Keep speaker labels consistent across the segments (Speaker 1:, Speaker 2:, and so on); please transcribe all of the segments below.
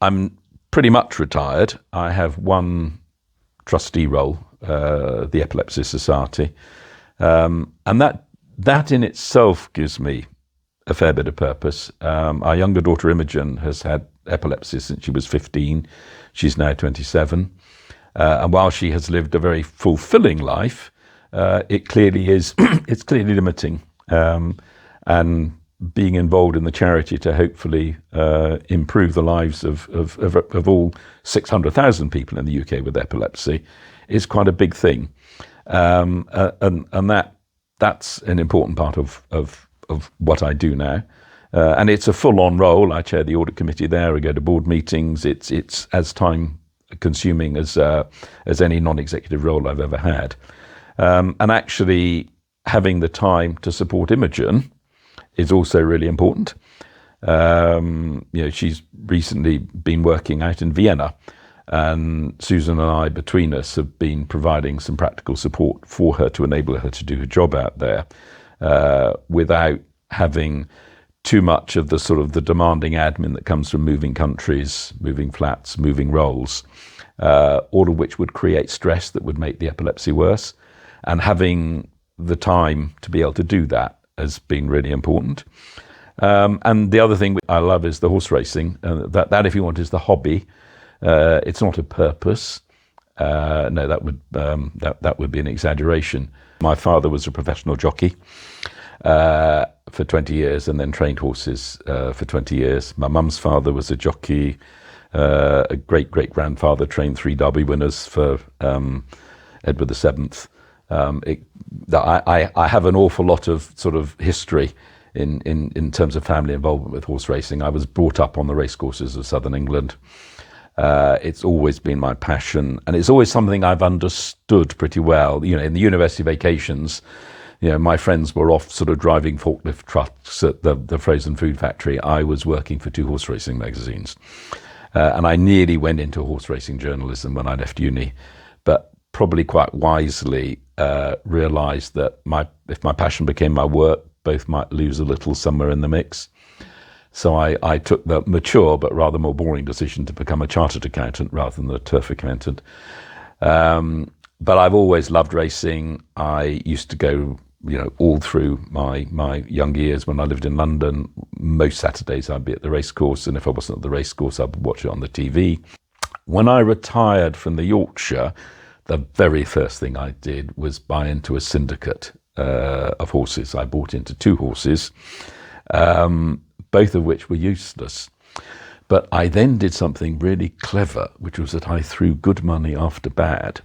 Speaker 1: I'm pretty much retired. I have one trustee role, the Epilepsy Society, and that in itself gives me a fair bit of purpose. Our younger daughter Imogen has had epilepsy since she was 15. She's now 27. And while she has lived a very fulfilling life, it clearly is, it's clearly limiting. And being involved in the charity to hopefully improve the lives of all 600,000 people in the UK with epilepsy is quite a big thing. And that's an important part of what I do now. And it's a full-on role. I chair the audit committee there. I go to board meetings. It's as time-consuming as any non-executive role I've ever had. And actually, having the time to support Imogen is also really important. She's recently been working out in Vienna, and Susan and I, between us, have been providing some practical support for her to enable her to do her job out there without having too much of the sort of the demanding admin that comes from moving countries, moving flats, moving roles, all of which would create stress that would make the epilepsy worse. And having the time to be able to do that has been really important. And the other thing I love is the horse racing. That, if you want, is the hobby. It's not a purpose. No, that would be an exaggeration. My father was a professional jockey for 20 years and then trained horses for 20 years. My mum's father was a jockey. A great-great-grandfather trained 3 Derby winners for Edward VII. I have an awful lot of sort of history in terms of family involvement with horse racing. I was brought up on the racecourses of southern England. It's always been my passion, and it's always something I've understood pretty well. In the university vacations, my friends were off sort of driving forklift trucks at the frozen food factory. I was working for 2 horse racing magazines. And I nearly went into horse racing journalism when I left uni, but probably quite wisely realised that if my passion became my work, both might lose a little somewhere in the mix. So I took the mature but rather more boring decision to become a chartered accountant rather than a turf accountant. But I've always loved racing. I used to go, all through my young years when I lived in London. Most Saturdays I'd be at the racecourse, and if I wasn't at the racecourse, I'd watch it on the TV. When I retired from the Yorkshire, the very first thing I did was buy into a syndicate of horses. I bought into 2 horses, both of which were useless. But I then did something really clever, which was that I threw good money after bad.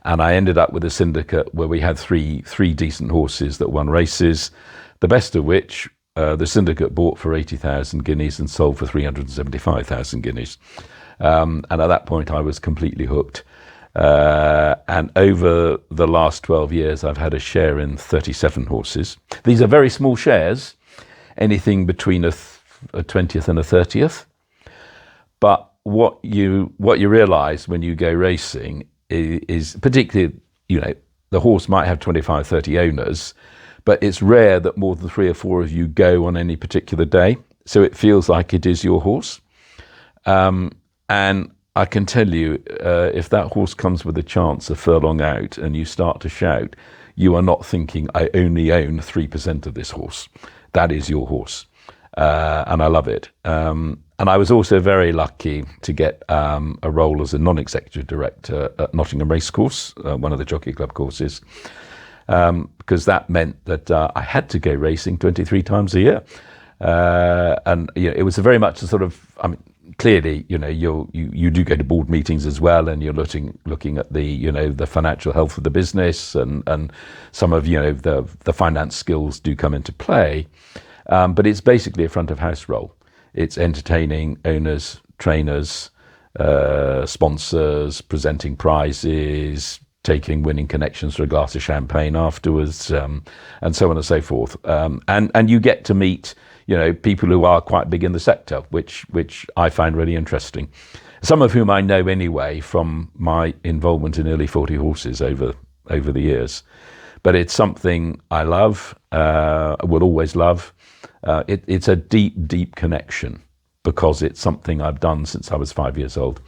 Speaker 1: And I ended up with a syndicate where we had three decent horses that won races, the best of which the syndicate bought for 80,000 guineas and sold for 375,000 guineas. And at that point, I was completely hooked. And over the last 12 years, I've had a share in 37 horses. These are very small shares, anything between a 20th and a 30th. But what you realise when you go racing is particularly, the horse might have 25, 30 owners, but it's rare that more than 3 or 4 of you go on any particular day. So it feels like it is your horse. And I can tell you, if that horse comes with a chance a furlong out and you start to shout, you are not thinking, I only own 3% of this horse. That is your horse. And I love it. And I was also very lucky to get a role as a non-executive director at Nottingham Racecourse, one of the Jockey Club courses, because that meant that I had to go racing 23 times a year. And it was very much a sort of, clearly, you do go to board meetings as well, and you're looking at the financial health of the business, and some of the finance skills do come into play. But it's basically a front of house role. It's entertaining owners, trainers, sponsors, presenting prizes, taking winning connections for a glass of champagne afterwards, and so on and so forth. And you get to meet, people who are quite big in the sector, which I find really interesting. Some of whom I know anyway from my involvement in early 40 horses over the years. But it's something I love, will always love. It's a deep, deep connection, because it's something I've done since I was 5 years old.